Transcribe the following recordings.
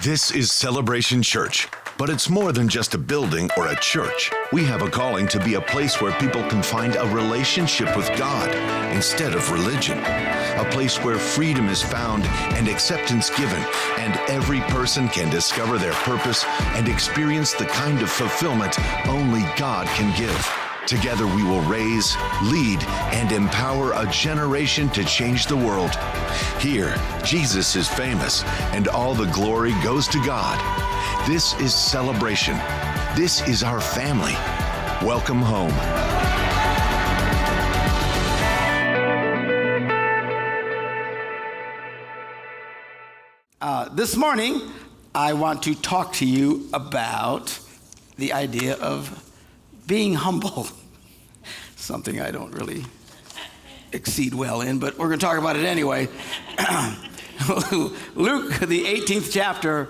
This is Celebration Church, but it's more than just a building or a church. We have a calling to be a place where people can find a relationship with God instead of religion. A place where freedom is found and acceptance given, and every person can discover their purpose and experience the kind of fulfillment only God can give. Together we will raise, lead, and empower a generation to change the world. Here, Jesus is famous, and all the glory goes to God. This is Celebration. This is our family. Welcome home. This morning, I want to talk to you about the idea of being humble. Something I don't really exceed well in, but we're going to talk about it anyway. Luke, the 18th chapter,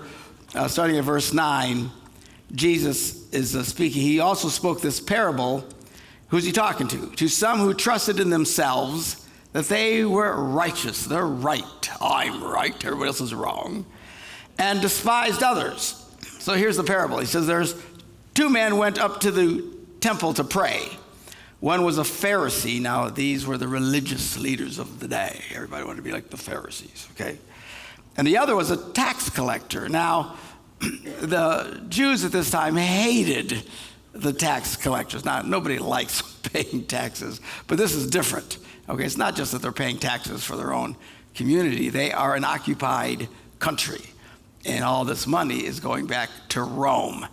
starting at verse 9, Jesus is speaking. He also spoke this parable. Who's he talking to? To some who trusted in themselves that they were righteous. They're right. I'm right. Everybody else is wrong. And despised others. So here's the parable. He says there's two men went up to the temple to pray. One was a Pharisee. Now, these were the religious leaders of the day. Everybody wanted to be like the Pharisees, okay? And the other was a tax collector. Now, the Jews at this time hated the tax collectors. Now, nobody likes paying taxes, but this is different, okay? It's not just that they're paying taxes for their own community. They are an occupied country, and all this money is going back to Rome.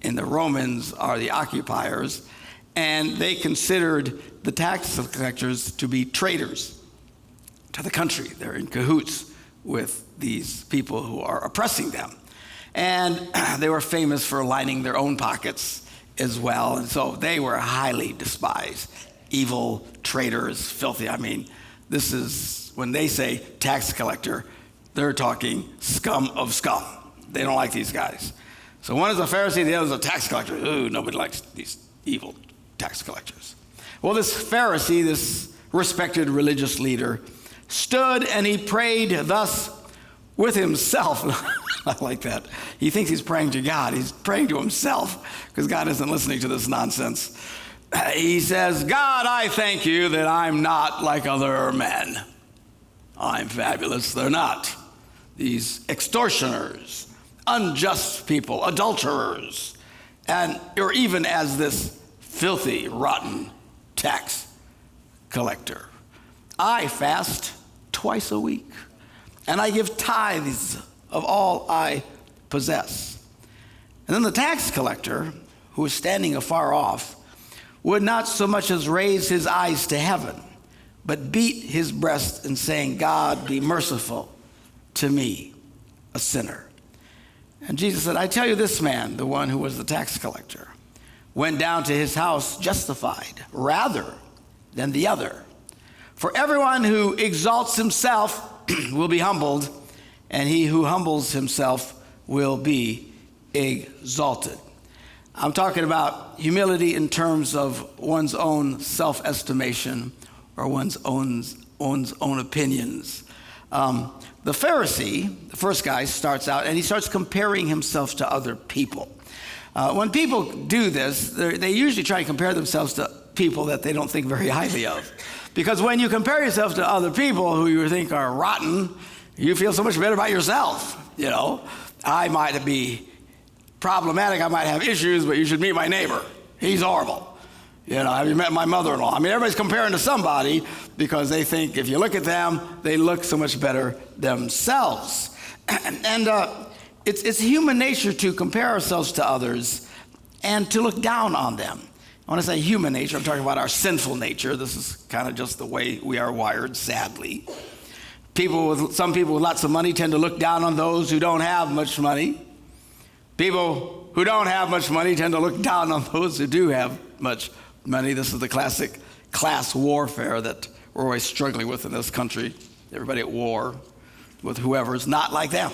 And the Romans are the occupiers, and they considered the tax collectors to be traitors to the country. They're in cahoots with these people who are oppressing them. And they were famous for lining their own pockets as well, and so they were highly despised. Evil, traitors, filthy. I mean, this is, when they say tax collector, they're talking scum of scum. They don't like these guys. So one is a Pharisee, the other is a tax collector. Ooh, nobody likes these evil tax collectors. Well, this Pharisee, this respected religious leader, stood and he prayed thus with himself. I like that. He thinks he's praying to God. He's praying to himself because God isn't listening to this nonsense. He says, God, I thank you that I'm not like other men. I'm fabulous. They're not. These extortioners, unjust people, adulterers, or even as this filthy, rotten tax collector. I fast twice a week, and I give tithes of all I possess. And then the tax collector, who was standing afar off, would not so much as raise his eyes to heaven, but beat his breast and saying, God, be merciful to me, a sinner. And Jesus said, I tell you, this man, the one who was the tax collector, went down to his house justified rather than the other. For everyone who exalts himself will be humbled, and he who humbles himself will be exalted. I'm talking about humility in terms of one's own self-estimation or one's own opinions. The Pharisee, the first guy, starts out and he starts comparing himself to other people. When people do this, they usually try to compare themselves to people that they don't think very highly of. Because when you compare yourself to other people who you think are rotten, you feel so much better about yourself. You know, I might be problematic, I might have issues, but you should meet my neighbor. He's horrible. You know, have you met my mother-in-law? I mean, everybody's comparing to somebody because they think if you look at them, they look so much better themselves. And it's human nature to compare ourselves to others and to look down on them. When I say human nature, I'm talking about our sinful nature. This is kind of just the way we are wired, sadly. Some people with lots of money tend to look down on those who don't have much money. People who don't have much money tend to look down on those who do have much money. This is the classic class warfare that we're always struggling with in this country. Everybody at war with whoever's not like them.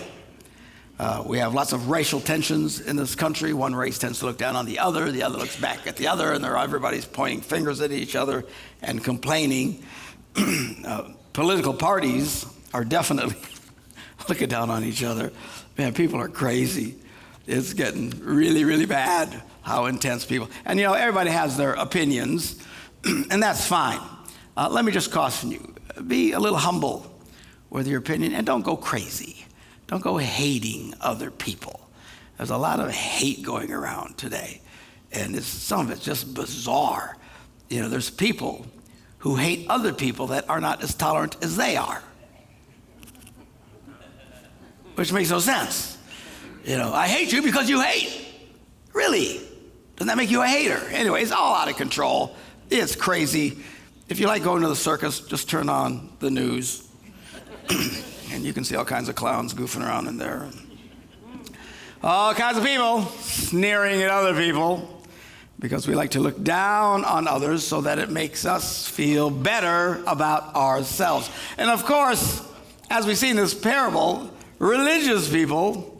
We have lots of racial tensions in this country. One race tends to look down on the other looks back at the other, and everybody's pointing fingers at each other and complaining. Political parties are definitely looking down on each other. Man, people are crazy. It's getting really, really bad, how intense people. And everybody has their opinions, and that's fine. Let me just caution you. Be a little humble with your opinion, and don't go crazy. Don't go hating other people. There's a lot of hate going around today, and some of it's just bizarre. There's people who hate other people that are not as tolerant as they are, which makes no sense. I hate you because you hate. Really? Doesn't that make you a hater? Anyway, it's all out of control. It's crazy. If you like going to the circus, just turn on the news, and you can see all kinds of clowns goofing around in there. All kinds of people sneering at other people because we like to look down on others so that it makes us feel better about ourselves. And of course, as we see in this parable, religious people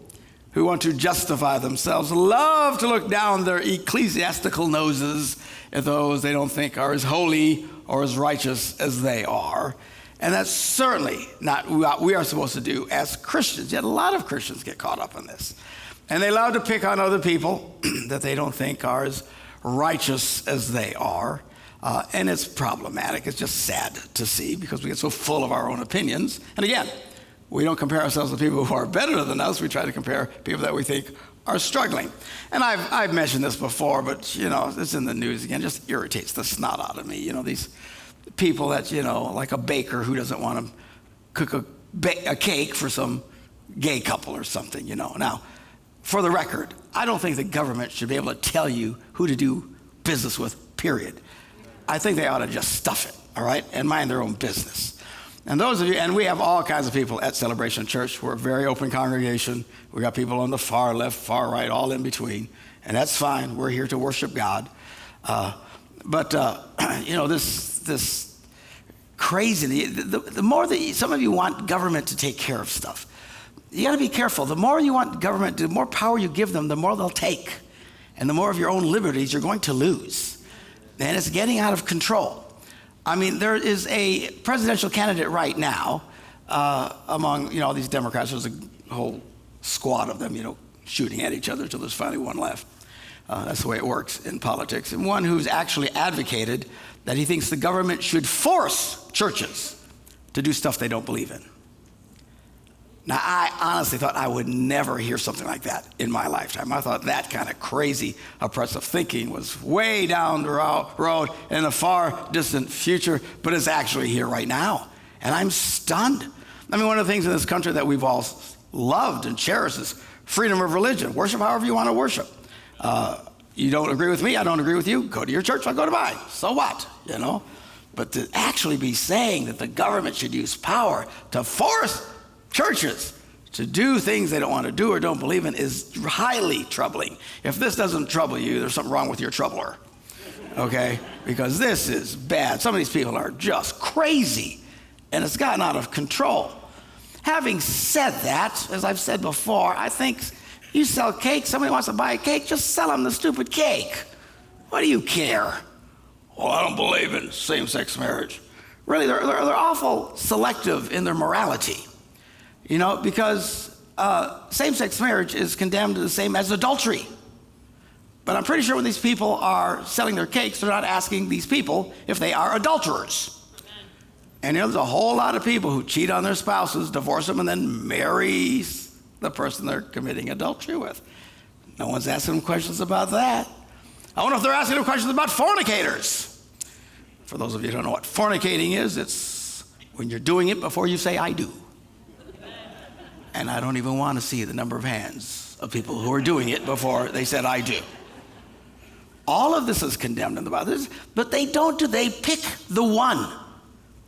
who want to justify themselves love to look down their ecclesiastical noses at those they don't think are as holy or as righteous as they are. And that's certainly not what we are supposed to do as Christians. Yet a lot of Christians get caught up in this. And they love to pick on other people that they don't think are as righteous as they are. And it's problematic. It's just sad to see because we get so full of our own opinions. And again, we don't compare ourselves with people who are better than us. We try to compare people that we think are struggling. And I've mentioned this before, but it's in the news again. It just irritates the snot out of me. These people that like a baker who doesn't want to cook a cake for some gay couple or something. Now, for the record, I don't think the government should be able to tell you who to do business with. Period. I think they ought to just stuff it, all right, and mind their own business. And those of you, and we have all kinds of people at Celebration Church. We're a very open congregation. We got people on the far left, far right, all in between. And that's fine. We're here to worship God. But this crazy, the more that some of you want government to take care of stuff, you got to be careful. The more you want government, the more power you give them, the more they'll take. And the more of your own liberties you're going to lose. And it's getting out of control. I mean, there is a presidential candidate right now among, all these Democrats. There's a whole squad of them, shooting at each other until there's finally one left. That's the way it works in politics. And one who's actually advocated that he thinks the government should force churches to do stuff they don't believe in. Now, I honestly thought I would never hear something like that in my lifetime. I thought that kind of crazy, oppressive thinking was way down the road in a far distant future, but it's actually here right now. And I'm stunned. I mean, one of the things in this country that we've all loved and cherished is freedom of religion. Worship however you want to worship. You don't agree with me, I don't agree with you. Go to your church, I'll go to mine. So what, But to actually be saying that the government should use power to force churches to do things they don't want to do or don't believe in is highly troubling. If this doesn't trouble you, there's something wrong with your troubler, okay? Because this is bad. Some of these people are just crazy, and it's gotten out of control. Having said that, as I've said before, I think you sell cake, somebody wants to buy a cake, just sell them the stupid cake. What do you care? Well, I don't believe in same-sex marriage. Really, they're awful selective in their morality. Because same-sex marriage is condemned the same as adultery. But I'm pretty sure when these people are selling their cakes, they're not asking these people if they are adulterers. And there's a whole lot of people who cheat on their spouses, divorce them, and then marry the person they're committing adultery with. No one's asking them questions about that. I wonder if they're asking them questions about fornicators. For those of you who don't know what fornicating is, it's when you're doing it before you say, I do. And I don't even want to see the number of hands of people who are doing it before they said, I do. All of this is condemned in the Bible, but they pick the one.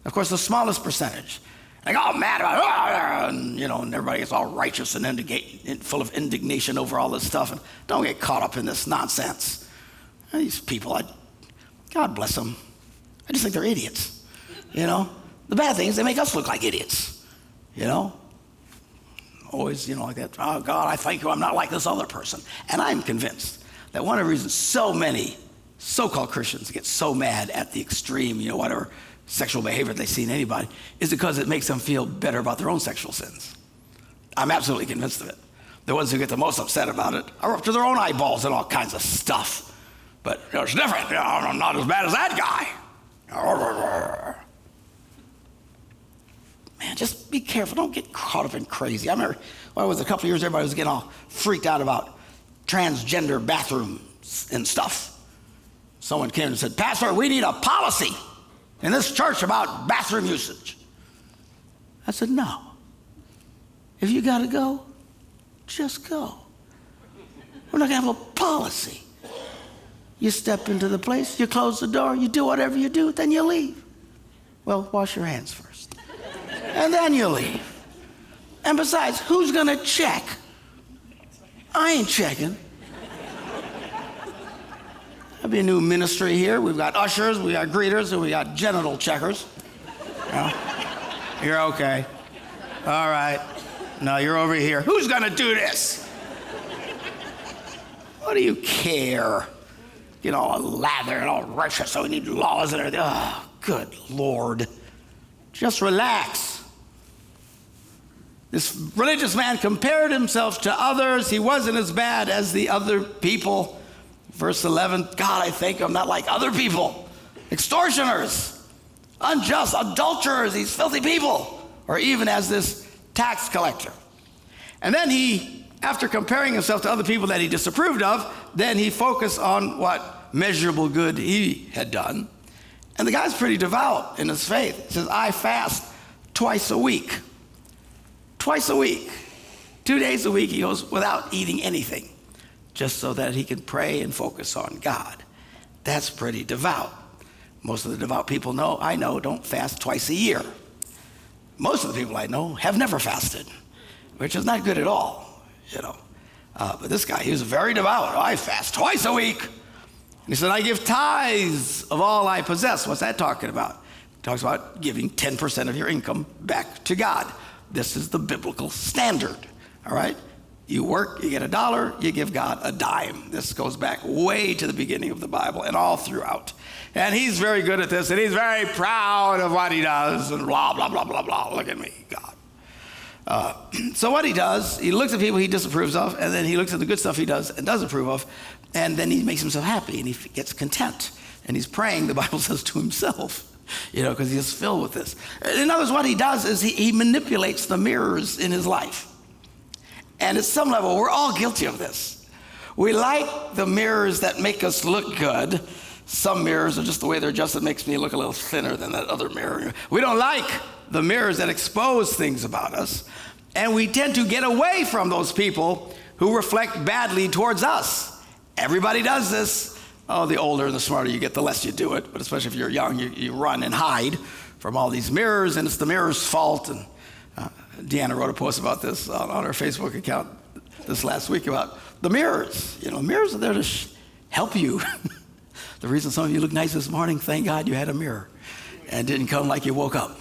Of course, the smallest percentage. They get all mad about it, and everybody gets all righteous and full of indignation over all this stuff. And don't get caught up in this nonsense. And these people, God bless them. I just think they're idiots. The bad thing is they make us look like idiots. Always, like that. Oh, God, I thank you. I'm not like this other person. And I'm convinced that one of the reasons so many so-called Christians get so mad at the extreme, whatever sexual behavior they see in anybody, is because it makes them feel better about their own sexual sins. I'm absolutely convinced of it. The ones who get the most upset about it are up to their own eyeballs and all kinds of stuff. But it's different. I'm not as bad as that guy. Man, just be careful. Don't get caught up in crazy. I remember when it was a couple of years, everybody was getting all freaked out about transgender bathrooms and stuff. Someone came and said, Pastor, we need a policy in this church about bathroom usage. I said, no. If you got to go, just go. We're not going to have a policy. You step into the place, you close the door, you do whatever you do, then you leave. Well, wash your hands first. And then you leave. And besides, who's going to check? I ain't checking. There'll be a new ministry here. We've got ushers, we got greeters, and we got genital checkers. You're okay. All right. No, you're over here. Who's going to do this? What do you care? You know, all lather and all righteous, so we need laws and everything. Oh, good Lord. Just relax. This religious man compared himself to others. He wasn't as bad as the other people. Verse 11, God, I think I'm not like other people. Extortioners, unjust, adulterers, these filthy people. Or even as this tax collector. And then he, after comparing himself to other people that he disapproved of, then he focused on what measurable good he had done. And the guy's pretty devout in his faith. He says, I fast twice a week. Twice a week. 2 days a week he goes without eating anything, just so that he can pray and focus on God. That's pretty devout. Most of the devout people I know don't fast twice a year. Most of the people I know have never fasted, which is not good at all, you know. But this guy, he was very devout. I fast twice a week. And he said, I give tithes of all I possess. What's that talking about? It talks about giving 10% of your income back to God. This is the biblical standard, all right? You work, you get $1, you give God a dime. This goes back way to the beginning of the Bible and all throughout. And he's very good at this, and he's very proud of what he does, and blah, blah, blah, blah, blah. Look at me, God. So what he does, he looks at people he disapproves of, and then he looks at the good stuff he does and does approve of, and then he makes himself happy, and he gets content. And he's praying, the Bible says, to himself, you know, because he's filled with this. In other words, what he does is he manipulates the mirrors in his life. And at some level, we're all guilty of this. We like the mirrors that make us look good. Some mirrors are just the way they're adjusted, makes me look a little thinner than that other mirror. We don't like the mirrors that expose things about us. And we tend to get away from those people who reflect badly towards us. Everybody does this. Oh, the older and the smarter you get, the less you do it. But especially if you're young, you run and hide from all these mirrors, and it's the mirror's fault. And Deanna wrote a post about this on her Facebook account this last week about the mirrors. You know, mirrors are there to help you. The reason some of you look nice this morning, thank God you had a mirror and didn't come like you woke up.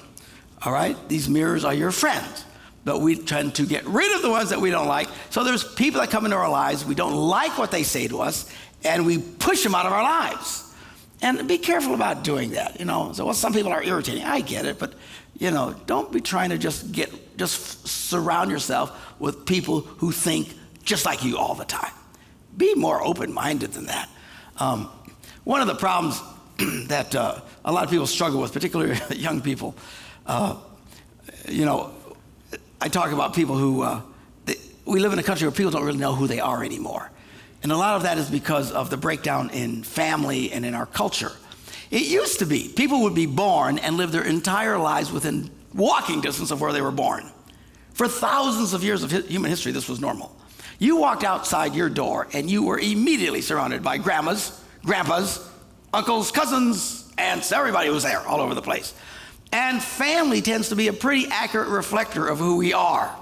All right? These mirrors are your friends. But we tend to get rid of the ones that we don't like. So there's people that come into our lives, we don't like what they say to us, and we push them out of our lives. And be careful about doing that, you know. So, well, some people are irritating. I get it, but, you know, don't be trying to just surround yourself with people who think just like you all the time. Be more open-minded than that. One of the problems that a lot of people struggle with, particularly young people, you know, I talk about people who, we live in a country where people don't really know who they are anymore. And a lot of that is because of the breakdown in family and in our culture. It used to be, people would be born and live their entire lives within walking distance of where they were born. For thousands of years of human history, this was normal. You walked outside your door and you were immediately surrounded by grandmas, grandpas, uncles, cousins, aunts, everybody was there all over the place. And family tends to be a pretty accurate reflector of who we are.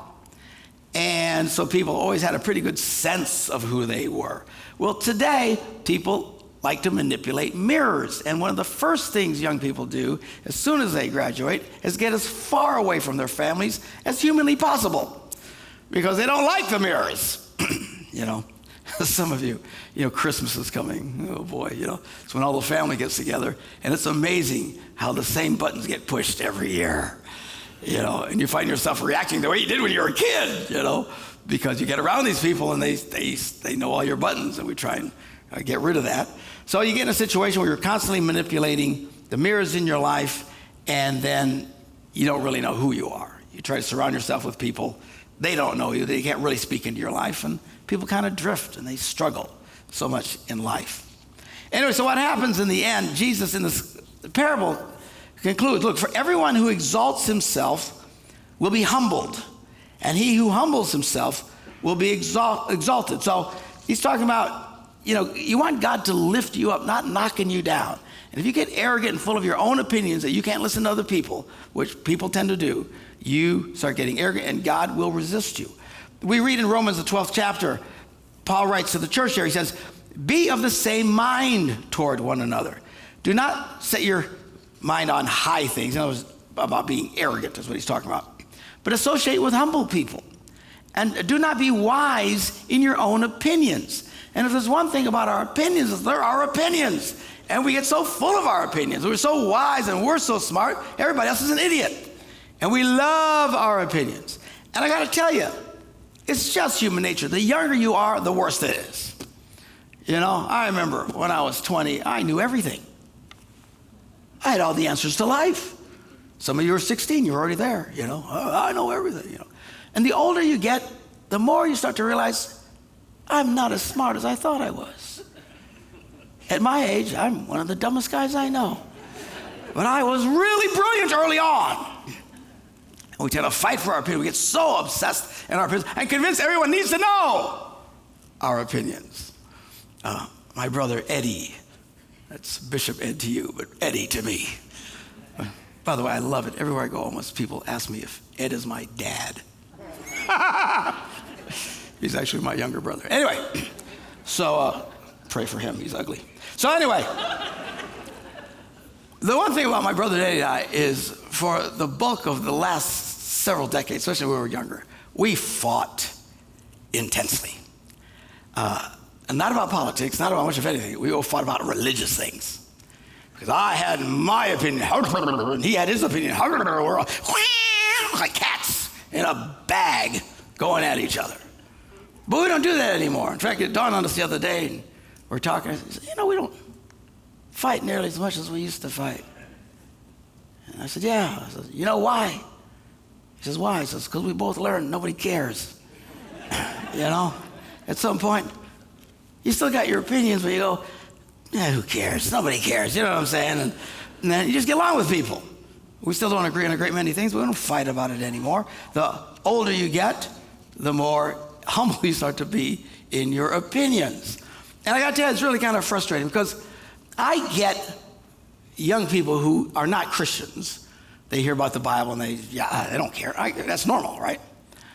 And so people always had a pretty good sense of who they were. Well, today, people like to manipulate mirrors. And one of the first things young people do as soon as they graduate is get as far away from their families as humanly possible because they don't like the mirrors. You know, some of you, you know, Christmas is coming. Oh boy, you know, it's when all the family gets together. And it's amazing how the same buttons get pushed every year. and you find yourself reacting the way you did when you were a kid, because you get around these people and they know all your buttons, and we try and get rid of that. So you get in a situation where you're constantly manipulating the mirrors in your life, and then you don't really know who you are. You try to surround yourself with people. They don't know you. They can't really speak into your life, and people kind of drift, and they struggle so much in life. Anyway, so what happens in the end, Jesus in this parable concludes, look, for everyone who exalts himself will be humbled, and he who humbles himself will be exalted. So he's talking about, you want God to lift you up, not knocking you down. And if you get arrogant and full of your own opinions that you can't listen to other people, which people tend to do, you start getting arrogant and God will resist you. We read in Romans, the 12th chapter, Paul writes to the church there, he says, be of the same mind toward one another. Do not set your mind on high things. In other words, about being arrogant is what he's talking about. But associate with humble people. And do not be wise in your own opinions. And if there's one thing about our opinions, they're our opinions. And we get so full of our opinions. We're so wise and we're so smart. Everybody else is an idiot. And we love our opinions. And I got to tell you, it's just human nature. The younger you are, the worse it is. I remember when I was 20, I knew everything. I had all the answers to life. Some of you are 16, you're already there, I know everything, And the older you get, the more you start to realize, I'm not as smart as I thought I was. At my age, I'm one of the dumbest guys I know. But I was really brilliant early on. And we tend to fight for our opinion. We get so obsessed in our opinions and convinced everyone needs to know our opinions. My brother Eddie, that's Bishop Ed to you, but Eddie to me. By the way, I love it. Everywhere I go, almost people ask me if Ed is my dad. He's actually my younger brother. Anyway, so pray for him. He's ugly. So anyway, the one thing about my brother Eddie and I is for the bulk of the last several decades, especially when we were younger, we fought intensely. And not about politics, not about much of anything. We all fought about religious things. Because I had my opinion, and he had his opinion. We're all like cats in a bag going at each other. But we don't do that anymore. In fact, it dawned on us the other day, and we're talking, I said, we don't fight nearly as much as we used to fight. And I said, yeah. I said, you know why? He says, why? He says, because we both learned nobody cares. At some point, you still got your opinions, but you go, yeah, who cares? Nobody cares. You know what I'm saying? And then you just get along with people. We still don't agree on a great many things, but we don't fight about it anymore. The older you get, the more humble you start to be in your opinions. And I got to tell you, it's really kind of frustrating because I get young people who are not Christians. They hear about the Bible and they don't care. That's normal, right?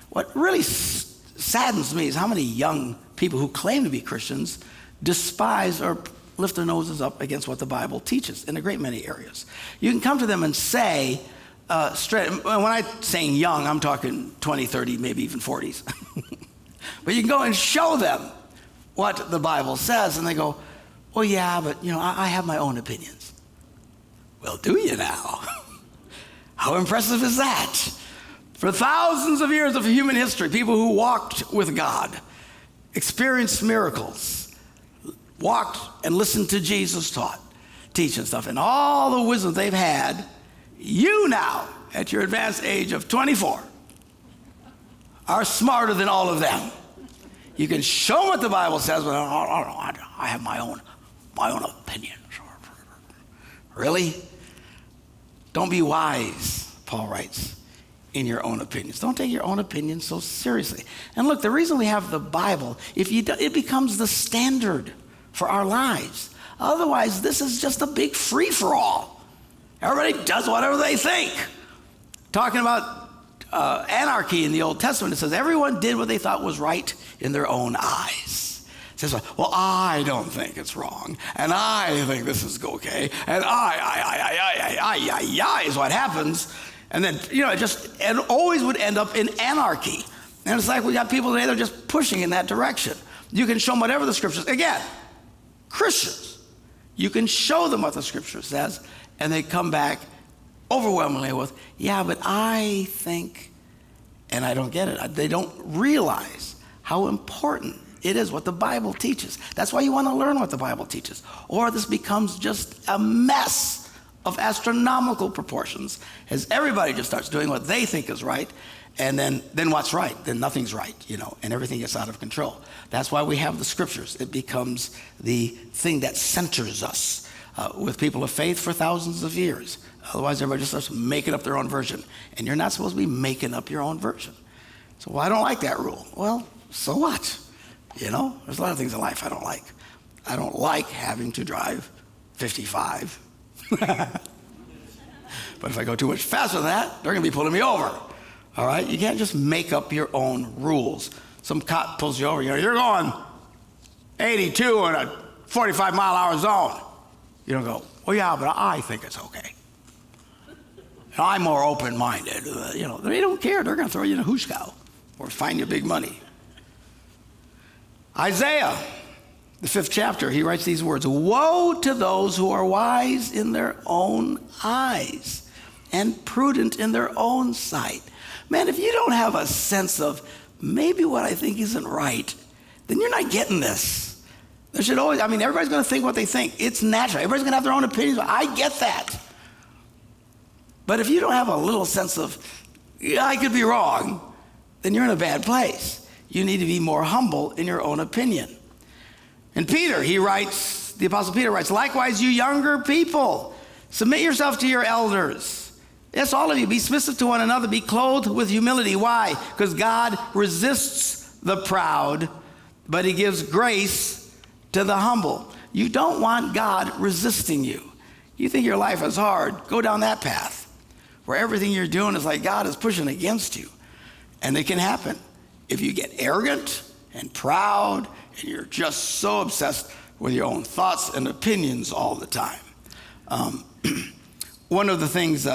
What really saddens me is how many young people who claim to be Christians despise or lift their noses up against what the Bible teaches in a great many areas. You can come to them and say, straight, when I'm saying young, I'm talking 20, 30, maybe even 40s. But you can go and show them what the Bible says, and they go, well, yeah, but, I have my own opinions. Well, do you now? How impressive is that? For thousands of years of human history, people who walked with God, experienced miracles, walked and listened to Jesus teach and stuff, and all the wisdom they've had, you now, at your advanced age of 24, are smarter than all of them. You can show them what the Bible says, but I have my own opinion. Really? Don't be wise, Paul writes, in your own opinions. Don't take your own opinions so seriously. And look, the reason we have the Bible, it becomes the standard for our lives. Otherwise, this is just a big free-for-all. Everybody does whatever they think. Talking about anarchy in the Old Testament, it says everyone did what they thought was right in their own eyes. It says, well, I don't think it's wrong, and I think this is okay, and I is what happens. And then, it always would end up in anarchy. And it's like we got people today that are just pushing in that direction. You can show them whatever the scriptures, again, Christians, you can show them what the scripture says, and they come back overwhelmingly with, yeah, but I think, and I don't get it. They don't realize how important it is what the Bible teaches. That's why you want to learn what the Bible teaches. Or this becomes just a mess of astronomical proportions as everybody just starts doing what they think is right. And then what's right? Then nothing's right, and everything gets out of control. That's why we have the scriptures. It becomes the thing that centers us with people of faith for thousands of years. Otherwise, everybody just starts making up their own version. And you're not supposed to be making up your own version. So, well, I don't like that rule. Well, so what? There's a lot of things in life I don't like. I don't like having to drive 55. But if I go too much faster than that, they're going to be pulling me over. All right? You can't just make up your own rules. Some cop pulls you over. You're going 82 in a 45-mile-an-hour zone. You don't go, well, yeah, but I think it's okay. I'm more open-minded. They don't care. They're going to throw you in a hooshkow or fine you big money. Isaiah, the 5th chapter, he writes these words, woe to those who are wise in their own eyes and prudent in their own sight. Man, if you don't have a sense of maybe what I think isn't right, then you're not getting this. There should always, everybody's going to think what they think. It's natural. Everybody's going to have their own opinions. I get that. But if you don't have a little sense of, I could be wrong, then you're in a bad place. You need to be more humble in your own opinion. And Peter, the Apostle Peter writes, likewise, you younger people, submit yourself to your elders. Yes, all of you, be submissive to one another, be clothed with humility. Why? Because God resists the proud, but he gives grace to the humble. You don't want God resisting you. You think your life is hard, go down that path where everything you're doing is like God is pushing against you. And it can happen if you get arrogant and proud and you're just so obsessed with your own thoughts and opinions all the time. One of the things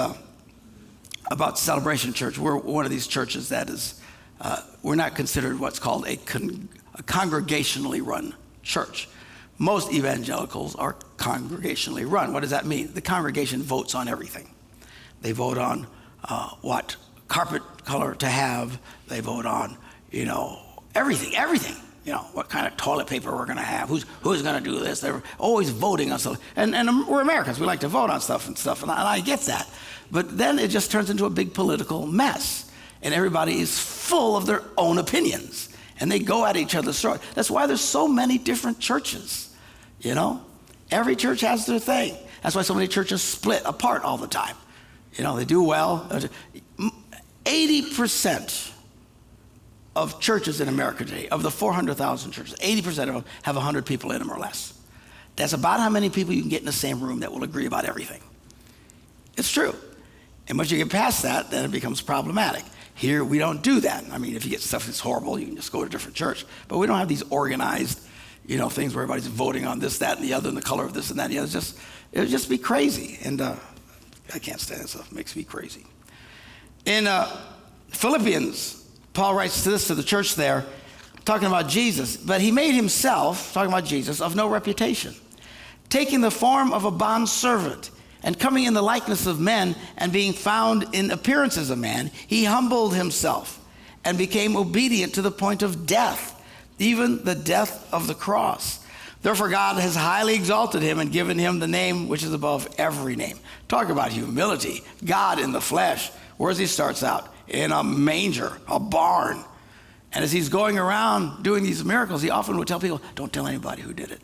about Celebration Church, we're one of these churches that is, we're not considered what's called a congregationally run church. Most evangelicals are congregationally run. What does that mean? The congregation votes on everything. They vote on what carpet color to have. They vote on, everything. What kind of toilet paper we're going to have. Who's going to do this? They're always voting on stuff. And we're Americans. We like to vote on stuff, and I get that. But then it just turns into a big political mess. And everybody is full of their own opinions. And they go at each other's throat. That's why there's so many different churches, Every church has their thing. That's why so many churches split apart all the time. They do well. 80% of churches in America today, of the 400,000 churches, 80% of them have 100 people in them or less. That's about how many people you can get in the same room that will agree about everything. It's true. And once you get past that, then it becomes problematic. Here, we don't do that. If you get stuff that's horrible, you can just go to a different church. But we don't have these organized, things where everybody's voting on this, that, and the other, and the color of this and that and the other. It would just be crazy. And I can't stand that stuff. It makes me crazy. In Philippians, Paul writes this to the church there, talking about Jesus. But he made himself, talking about Jesus, of no reputation, taking the form of a bondservant, and coming in the likeness of men, and being found in appearance as a man, he humbled himself and became obedient to the point of death, even the death of the cross. Therefore, God has highly exalted him and given him the name which is above every name. Talk about humility. God in the flesh. Where does he starts out? In a manger, a barn. And as he's going around doing these miracles, he often would tell people, don't tell anybody who did it.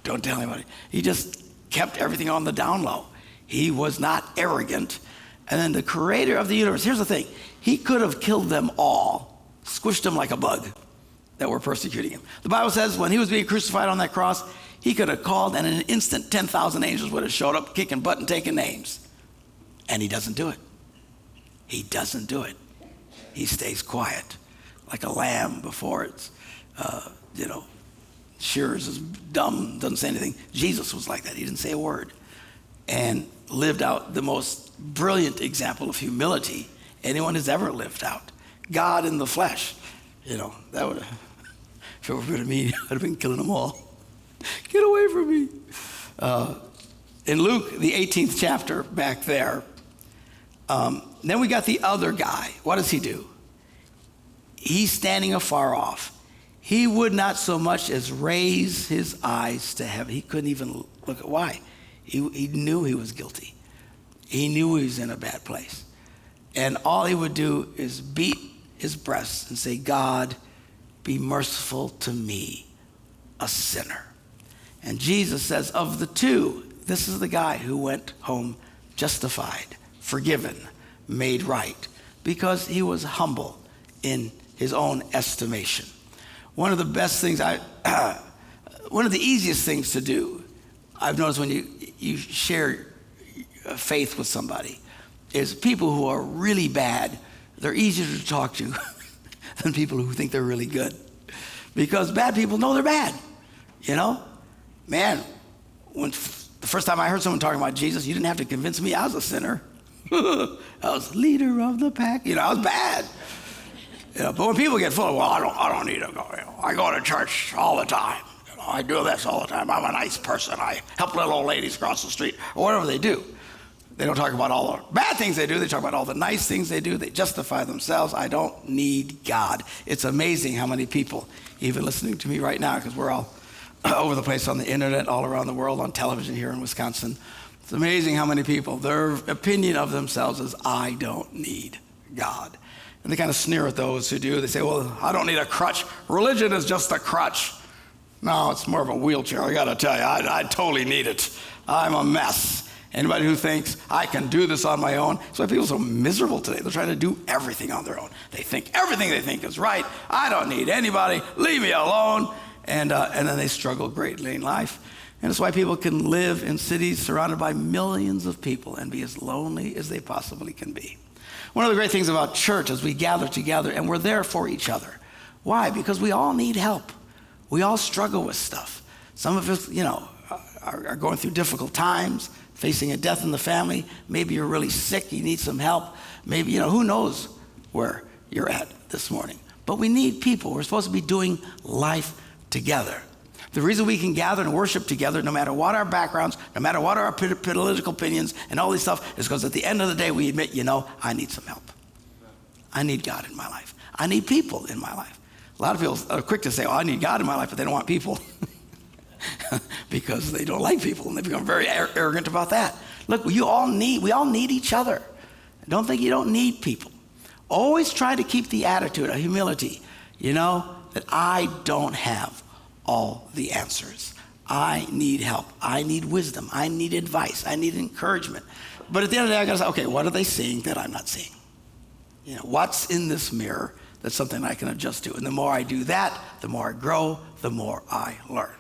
Don't tell anybody. He just kept everything on the down low. He was not arrogant. And then the creator of the universe, here's the thing. He could have killed them all, squished them like a bug that were persecuting him. The Bible says when he was being crucified on that cross, he could have called, and in an instant, 10,000 angels would have showed up, kicking butt and taking names. And he doesn't do it. He doesn't do it. He stays quiet, like a lamb before it's, shears is dumb, doesn't say anything. Jesus was like that. He didn't say a word. And lived out the most brilliant example of humility anyone has ever lived out. God in the flesh. That would have, if it were to me, I'd have been killing them all. Get away from me. In Luke, the 18th chapter, back there, Then we got the other guy. What does he do? He's standing afar off. He would not so much as raise his eyes to heaven. He couldn't even look at why. He knew he was guilty. He knew he was in a bad place. And all he would do is beat his breast and say, God, be merciful to me, a sinner. And Jesus says, of the two, this is the guy who went home justified, forgiven, made right, because he was humble in his own estimation. One of the best things, one of the easiest things to do, I've noticed when you share faith with somebody, is people who are really bad, they're easier to talk to than people who think they're really good. Because bad people know they're bad, you know? Man, when the first time I heard someone talking about Jesus, you didn't have to convince me I was a sinner. I was leader of the pack. You know, I was bad. You know, but when people get full of, well, I don't need to go. You know, I go to church all the time. You know, I do this all the time. I'm a nice person. I help little old ladies cross the street, or whatever they do. They don't talk about all the bad things they do. They talk about all the nice things they do. They justify themselves. I don't need God. It's amazing how many people, even listening to me right now, because we're all over the place on the internet, all around the world, on television here in Wisconsin. It's amazing how many people, their opinion of themselves is, I don't need God. And they kind of sneer at those who do. They say, well, I don't need a crutch. Religion is just a crutch. No, it's more of a wheelchair. I got to tell you, I totally need it. I'm a mess. Anybody who thinks I can do this on my own, that's why people are so miserable today. They're trying to do everything on their own. They think everything they think is right. I don't need anybody. Leave me alone. And then they struggle greatly in life. And that's why people can live in cities surrounded by millions of people and be as lonely as they possibly can be. One of the great things about church is we gather together and we're there for each other. Why? Because we all need help. We all struggle with stuff. Some of us, you know, are going through difficult times, facing a death in the family. Maybe you're really sick, you need some help. Maybe, you know, who knows where you're at this morning. But we need people. We're supposed to be doing life together. The reason we can gather and worship together, no matter what our backgrounds, no matter what our political opinions and all this stuff, is because at the end of the day, we admit, you know, I need some help. I need God in my life. I need people in my life. A lot of people are quick to say, oh, I need God in my life, but they don't want people because they don't like people, and they become very arrogant about that. Look, we all need each other. Don't think you don't need people. Always try to keep the attitude of humility, you know, that I don't have all the answers. I need help. I need wisdom. I need advice. I need encouragement. But at the end of the day, I got to say, okay, what are they seeing that I'm not seeing? You know, what's in this mirror that's something I can adjust to? And the more I do that, the more I grow, the more I learn.